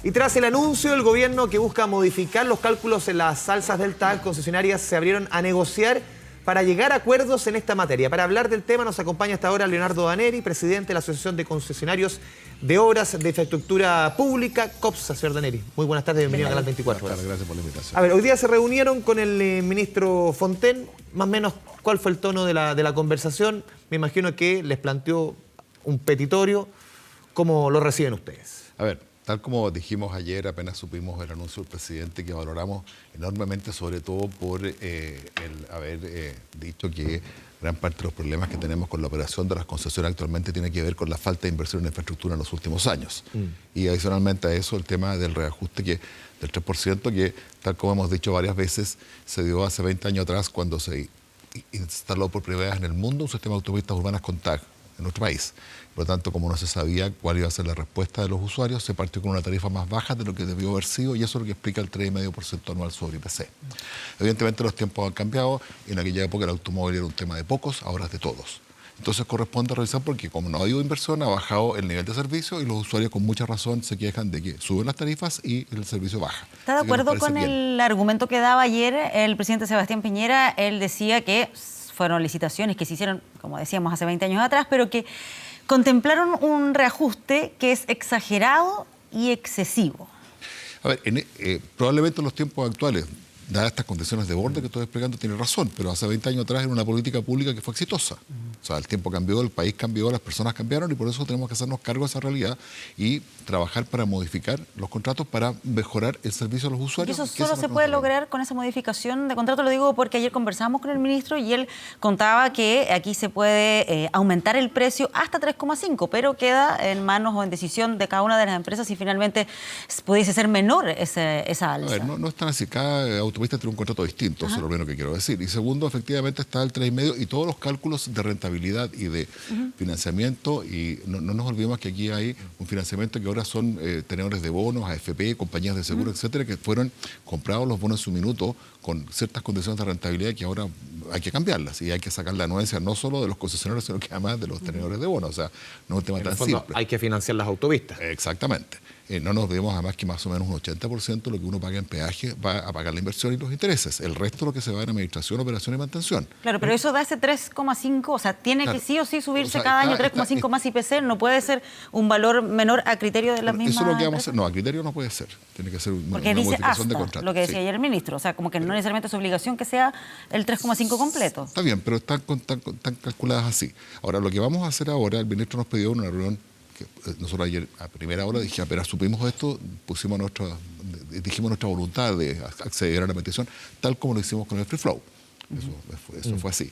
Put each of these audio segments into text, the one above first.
Y tras el anuncio del gobierno que busca modificar los cálculos en las alzas del TAC, concesionarias se abrieron a negociar para llegar a acuerdos en esta materia. Para hablar del tema nos acompaña hasta ahora Leonardo Daneri, presidente de la Asociación de Concesionarios de Obras de Infraestructura Pública, COPSA. Señor Daneri, muy buenas tardes, bienvenido a Canal 24 Horas. Gracias por la invitación. A ver, hoy día se reunieron con el ministro Fontaine, más o menos, ¿cuál fue el tono de la conversación? Me imagino que les planteó un petitorio. ¿Cómo lo reciben ustedes? A ver, tal como dijimos ayer, apenas supimos el anuncio del presidente, que valoramos enormemente, sobre todo por el haber dicho que gran parte de los problemas que tenemos con la operación de las concesiones actualmente tiene que ver con la falta de inversión en infraestructura en los últimos años. Y adicionalmente a eso, el tema del reajuste del 3%, que tal como hemos dicho varias veces, se dio hace 20 años atrás cuando se instaló por primera vez en el mundo un sistema de autopistas urbanas con TAC en nuestro país. Por lo tanto, como no se sabía cuál iba a ser la respuesta de los usuarios, se partió con una tarifa más baja de lo que debió haber sido, y eso es lo que explica el 3,5% anual sobre IPC. Evidentemente los tiempos han cambiado, y en aquella época el automóvil era un tema de pocos, ahora es de todos. Entonces corresponde revisar, porque como no ha habido inversión, ha bajado el nivel de servicio, y los usuarios con mucha razón se quejan de que suben las tarifas y el servicio baja. ¿Está de acuerdo con el argumento que daba ayer el presidente Sebastián Piñera? Él decía que fueron licitaciones que se hicieron, como decíamos, hace 20 años atrás, pero que contemplaron un reajuste que es exagerado y excesivo. A ver, probablemente en los tiempos actuales, dadas estas condiciones de borde que estoy explicando, tiene razón, pero hace 20 años atrás era una política pública que fue exitosa. O sea, el tiempo cambió, el país cambió, las personas cambiaron, y por eso tenemos que hacernos cargo de esa realidad y trabajar para modificar los contratos para mejorar el servicio a los usuarios. ¿Y eso solo se puede lograr con esa modificación de contrato? Lo digo porque ayer conversamos con el ministro y él contaba que aquí se puede aumentar el precio hasta 3,5, pero queda en manos o en decisión de cada una de las empresas si finalmente pudiese ser menor esa alza. A ver, no es tan así. Cada autopista tiene un contrato distinto, eso es lo primero que quiero decir. Y segundo, efectivamente está el 3,5 y todos los cálculos de rentabilidad y de financiamiento, y no nos olvidemos que aquí hay un financiamiento que ahora son tenedores de bonos, AFP, compañías de seguro, etcétera, que fueron comprados los bonos en su minuto con ciertas condiciones de rentabilidad que ahora hay que cambiarlas, y hay que sacar la anuencia no solo de los concesionarios, sino que además de los tenedores de bonos. O sea, no es un tema tan simple. Hay que financiar las autopistas. Exactamente. No nos olvidemos además que más o menos un 80% de lo que uno paga en peaje va a pagar la inversión y los intereses. El resto lo que se va en administración, operación y mantención. Claro, pero eso da ese 3,5, o sea, tiene que sí o sí subirse cada año 3,5 más IPC, no puede ser un valor menor a criterio de las mismas. Eso es lo que vamos a hacer. No, a criterio no puede ser. Tiene que ser una dice modificación de hasta, contrato. lo que decía ayer el ministro, o sea, como que no necesariamente es obligación que sea el 3,5 completo. Está bien, pero están calculadas así. Ahora, lo que vamos a hacer ahora, el ministro nos pidió una reunión que nosotros ayer a primera hora dije, apenas supimos esto, dijimos nuestra voluntad de acceder a la petición, tal como lo hicimos con el Free Flow. Eso fue así.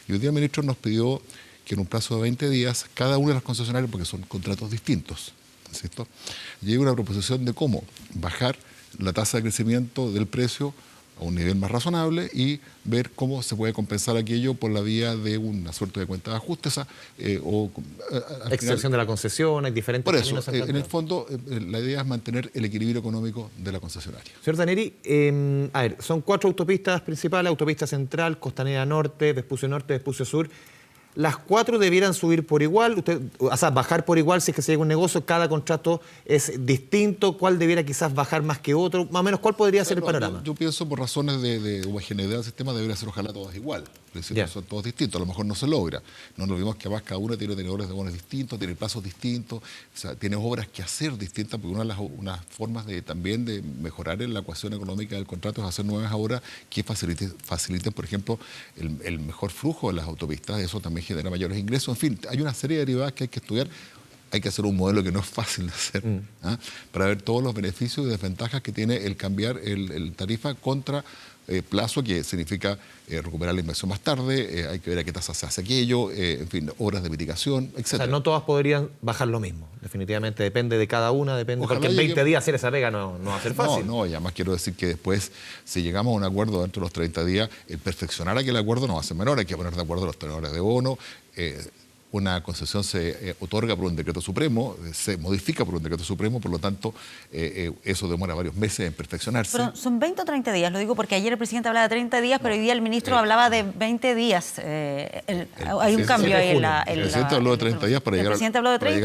Y hoy día el ministro nos pidió que en un plazo de 20 días, cada uno de los concesionarios, porque son contratos distintos, ¿cierto?, llegue una proposición de cómo bajar la tasa de crecimiento del precio a un nivel más razonable y ver cómo se puede compensar aquello por la vía de una suerte de cuenta de ajuste extensión de la concesión, hay diferentes por eso, caminos en el fondo, la idea es mantener el equilibrio económico de la concesionaria. Señor Daneri, a ver, son 4 autopistas principales: Autopista Central, Costanera Norte, Vespucio Sur. Las 4 debieran subir por igual, o sea, bajar por igual si es que se llega a un negocio. Cada contrato es distinto. ¿Cuál debiera quizás bajar más que otro? Más o menos, ¿cuál podría ser el panorama? Yo pienso, por razones de homogeneidad del sistema, debería ser ojalá todas igual. Es decir, son todos distintos. A lo mejor no se logra. No nos olvidemos que además cada uno tiene tenedores de bonos distintos, tiene plazos distintos, o sea, tiene obras que hacer distintas, porque unas formas también de mejorar en la ecuación económica del contrato es hacer nuevas obras que faciliten, por ejemplo, el mejor flujo de las autopistas. Eso también genera mayores ingresos. En fin, hay una serie de derivadas que hay que estudiar. Hay que hacer un modelo que no es fácil de hacer, para ver todos los beneficios y desventajas que tiene el cambiar el tarifa contra plazo, que significa recuperar la inversión más tarde, hay que ver a qué tasa se hace aquello, en fin, obras de mitigación, etc. O sea, no todas podrían bajar lo mismo. Definitivamente depende de cada una, porque en 20 días hacer esa pega no va a ser fácil. No, y además quiero decir que después, si llegamos a un acuerdo dentro de los 30 días, el perfeccionar aquel acuerdo no va a ser menor, hay que poner de acuerdo a los tenedores de bono. una concesión se otorga por un decreto supremo, se modifica por un decreto supremo, por lo tanto, eso demora varios meses en perfeccionarse. Pero son 20 o 30 días, lo digo porque ayer el presidente hablaba de 30 días, pero hoy día el ministro hablaba de 20 días. Hay un cambio ahí en la... El presidente habló de 30 días para llegar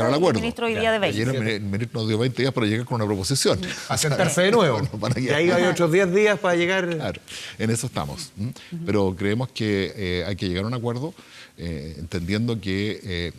al acuerdo. El ministro hoy día de 20. Ayer el ministro nos dio 20 días para llegar con una proposición. A sentarse de nuevo. Y ahí hay otros 10 días para llegar... Claro, en eso estamos. Pero creemos que hay que llegar a un acuerdo, entendiendo que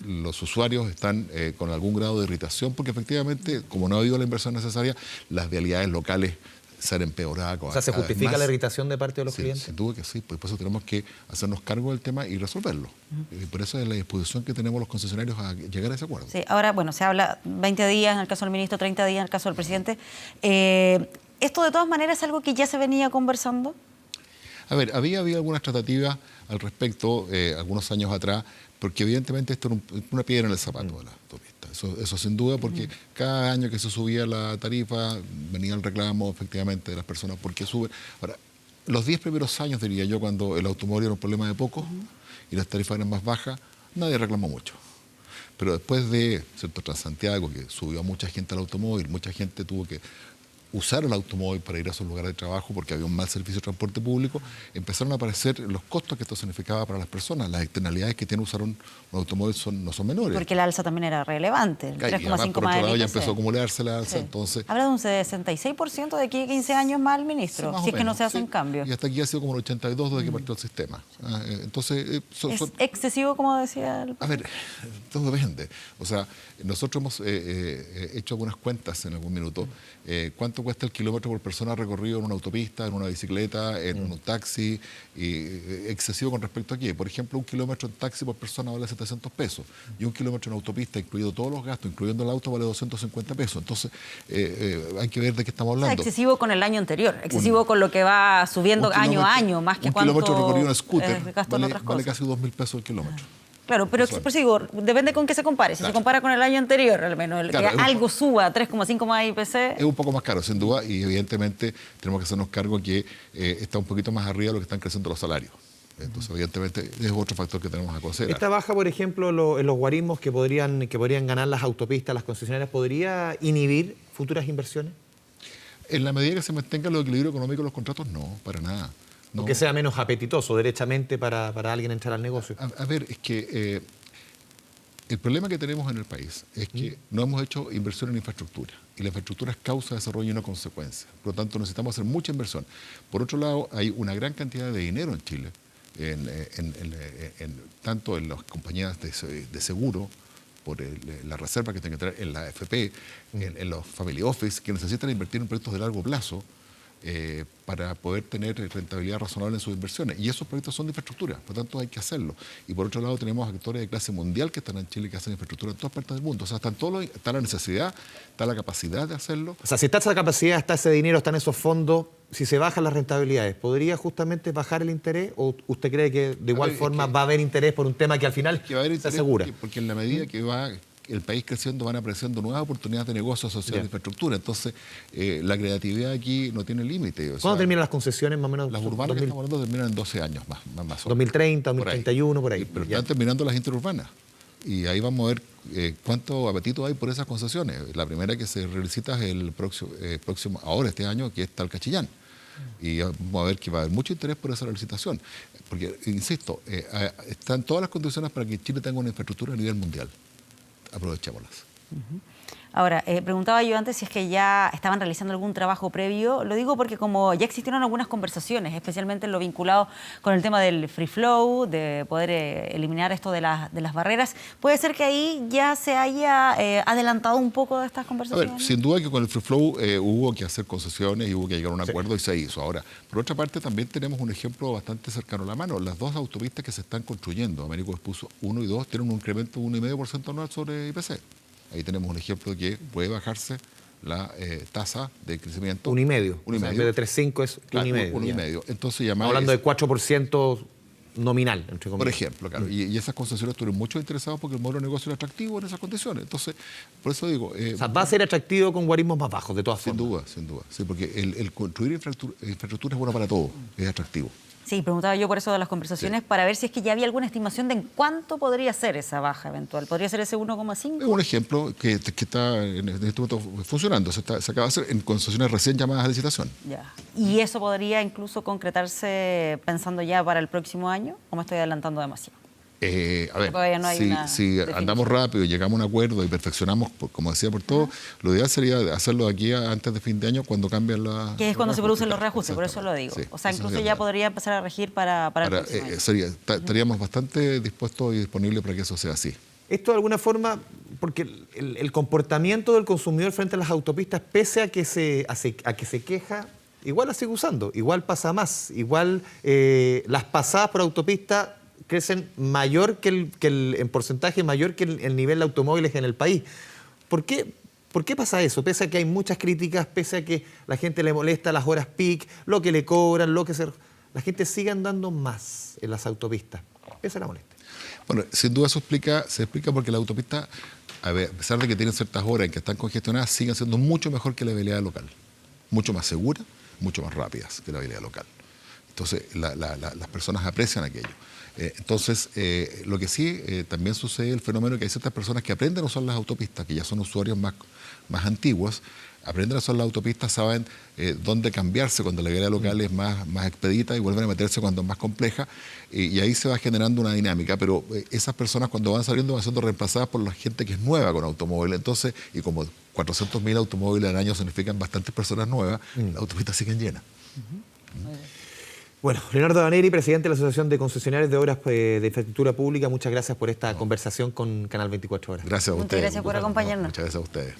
los usuarios están con algún grado de irritación, porque efectivamente, como no ha habido la inversión necesaria, las vialidades locales se han empeorado. O sea, ¿se justifica la irritación de parte de los clientes? Sin duda que sí, pues por eso tenemos que hacernos cargo del tema y resolverlo. Y por eso es la disposición que tenemos los concesionarios a llegar a ese acuerdo. Sí, ahora, bueno, se habla 20 días en el caso del ministro, 30 días en el caso del presidente. ¿Esto de todas maneras es algo que ya se venía conversando? A ver, había algunas tratativas al respecto algunos años atrás, porque evidentemente esto era una piedra en el zapato de la autopista. Eso sin duda, porque cada año que se subía la tarifa venía el reclamo efectivamente de las personas porque sube. Ahora, los 10 primeros años, diría yo, cuando el automóvil era un problema de pocos y las tarifas eran más bajas, nadie reclamó mucho. Pero después de, ¿cierto?, Transantiago, que subió a mucha gente al automóvil, mucha gente tuvo que usar el automóvil para ir a sus lugares de trabajo porque había un mal servicio de transporte público, empezaron a aparecer los costos que esto significaba para las personas. Las externalidades que tiene usar un automóvil no son menores. Porque el alza también era relevante, el 3,5 por más otro lado, del ya IPC. empezó a acumularse la alza, Sí. entonces... Habla de un 66% de aquí a 15 años más al ministro, más si o es que no menos, se hacen sí. cambios. Y hasta aquí ha sido como el 82 desde que partió el sistema. Entonces... ¿Es excesivo, como decía el... A ver, todo depende. O sea, nosotros hemos hecho algunas cuentas en algún minuto. ¿Cuánto cuesta el kilómetro por persona recorrido en una autopista, en una bicicleta, en un taxi? Excesivo con respecto a qué. Por ejemplo, un kilómetro en taxi por persona vale 700 pesos. Y un kilómetro en autopista, incluido todos los gastos, incluyendo el auto, vale 250 pesos. Entonces, hay que ver de qué estamos hablando. O sea, excesivo con el año anterior, excesivo con lo que va subiendo año a año, más que cuánto un kilómetro recorrido en scooter gasto en otras vale cosas. casi 2.000 pesos el kilómetro. Claro, pero digo, depende con qué se compare. Si se compara con el año anterior, al menos, Claro, que algo suba 3,5 más IPC. Es un poco más caro, sin duda, y evidentemente tenemos que hacernos cargo que está un poquito más arriba de lo que están creciendo los salarios. Entonces, evidentemente, es otro factor que tenemos a considerar. Esta baja, por ejemplo, en los guarismos que podrían ganar las autopistas, las concesionarias, ¿podría inhibir futuras inversiones? En la medida que se mantenga el equilibrio económico de los contratos, no, para nada. No. O que sea menos apetitoso derechamente para alguien entrar al negocio. A ver, es que el problema que tenemos en el país es que no hemos hecho inversión en infraestructura. Y la infraestructura es causa de desarrollo y no consecuencia. Por lo tanto, necesitamos hacer mucha inversión. Por otro lado, hay una gran cantidad de dinero en Chile, tanto en las compañías de seguro, por la reserva que tienen que tener en la AFP, en los family office, que necesitan invertir en proyectos de largo plazo, para poder tener rentabilidad razonable en sus inversiones. Y esos proyectos son de infraestructura, por lo tanto hay que hacerlo. Y por otro lado tenemos actores de clase mundial que están en Chile que hacen infraestructura en todas partes del mundo. O sea, está la necesidad, está la capacidad de hacerlo. O sea, si está esa capacidad, está ese dinero, están esos fondos, si se bajan las rentabilidades, ¿podría justamente bajar el interés? ¿O usted cree que de igual forma va a haber interés por un tema que al final que va a haber se interés asegura? Porque en la medida que va el país creciendo van apareciendo nuevas oportunidades de negocio asociadas a la infraestructura. Entonces, la creatividad aquí no tiene límite. ¿Cuándo terminan las concesiones más o menos? Las urbanas que estamos hablando terminan en 12 años más o menos. 2030, 2031, por ahí. Pero están terminando las interurbanas. Y ahí vamos a ver cuánto apetito hay por esas concesiones. La primera que se relicita es el próximo, ahora este año, que es Talca-Chillán. Y vamos a ver que va a haber mucho interés por esa licitación. Porque, insisto, están todas las condiciones para que Chile tenga una infraestructura a nivel mundial. Aprovechémoslas. Ahora, preguntaba yo antes si es que ya estaban realizando algún trabajo previo. Lo digo porque como ya existieron algunas conversaciones, especialmente en lo vinculado con el tema del free flow, de poder eliminar esto de las barreras, ¿puede ser que ahí ya se haya adelantado un poco de estas conversaciones? A ver, sin duda que con el free flow hubo que hacer concesiones y hubo que llegar a un acuerdo y se hizo. Ahora, por otra parte, también tenemos un ejemplo bastante cercano a la mano. Las dos autopistas que se están construyendo, Américo Vespucio 1 y 2, tienen un incremento de 1,5% anual sobre IPC. Ahí tenemos un ejemplo de que puede bajarse la tasa de crecimiento. 1,5. O sea, en vez de 3,5 es 1,5. 1,5. Entonces, hablando de 4% nominal, entre comillas. Por ejemplo, claro. Y esas concesiones estuvieron mucho interesados porque el modelo de negocio era atractivo en esas condiciones. Entonces, por eso digo... o sea, va a ser atractivo con guarismos más bajos, de todas formas. Sin duda. Sí, porque el construir infraestructura es bueno para todo, es atractivo. Sí, preguntaba yo por eso de las conversaciones, para ver si es que ya había alguna estimación de en cuánto podría ser esa baja eventual. ¿Podría ser ese 1,5? Es un ejemplo que está en este momento funcionando. Se acaba de hacer en concesiones recién llamadas a licitación. Ya. ¿Y eso podría incluso concretarse pensando ya para el próximo año? ¿O me estoy adelantando demasiado? A ver, Todavía no hay una si andamos rápido y llegamos a un acuerdo y perfeccionamos, como decía, por todo, lo ideal sería hacerlo de aquí antes de fin de año cuando cambien las... Que es cuando se producen los reajustes, por eso lo digo. Sí, o sea, eso incluso sería ya ideal. podría empezar a regir para el próximo año. Estaríamos bastante dispuestos y disponibles para que eso sea así. Esto de alguna forma, porque el comportamiento del consumidor frente a las autopistas, pese a que se queja, igual la sigue usando, igual pasa más, igual las pasadas por autopista crecen mayor en porcentaje mayor que el nivel de automóviles en el país. ¿Por qué pasa eso? Pese a que hay muchas críticas, pese a que la gente le molesta las horas peak, lo que le cobran, la gente sigue andando más en las autopistas, pese a la molestia. Bueno, sin duda se explica porque la autopista, a pesar de que tienen ciertas horas en que están congestionadas, siguen siendo mucho mejor que la vialidad local. Mucho más segura, mucho más rápidas que la vialidad local. Entonces, las personas aprecian aquello. Entonces, lo que sí también sucede el fenómeno que hay ciertas personas que aprenden a usar las autopistas, que ya son usuarios más antiguos, aprenden a usar las autopistas, saben dónde cambiarse cuando la vialidad local es más expedita y vuelven a meterse cuando es más compleja, y ahí se va generando una dinámica, pero esas personas cuando van saliendo van siendo reemplazadas por la gente que es nueva con automóvil. Entonces, y como 400.000 automóviles al año significan bastantes personas nuevas, las autopistas siguen llenas. Bueno, Leonardo Daneri, presidente de la Asociación de Concesionarios de Obras de Infraestructura Pública, muchas gracias por esta conversación con Canal 24 Horas. Gracias a Muchas ustedes. gracias por acompañarnos. Muchas gracias a ustedes.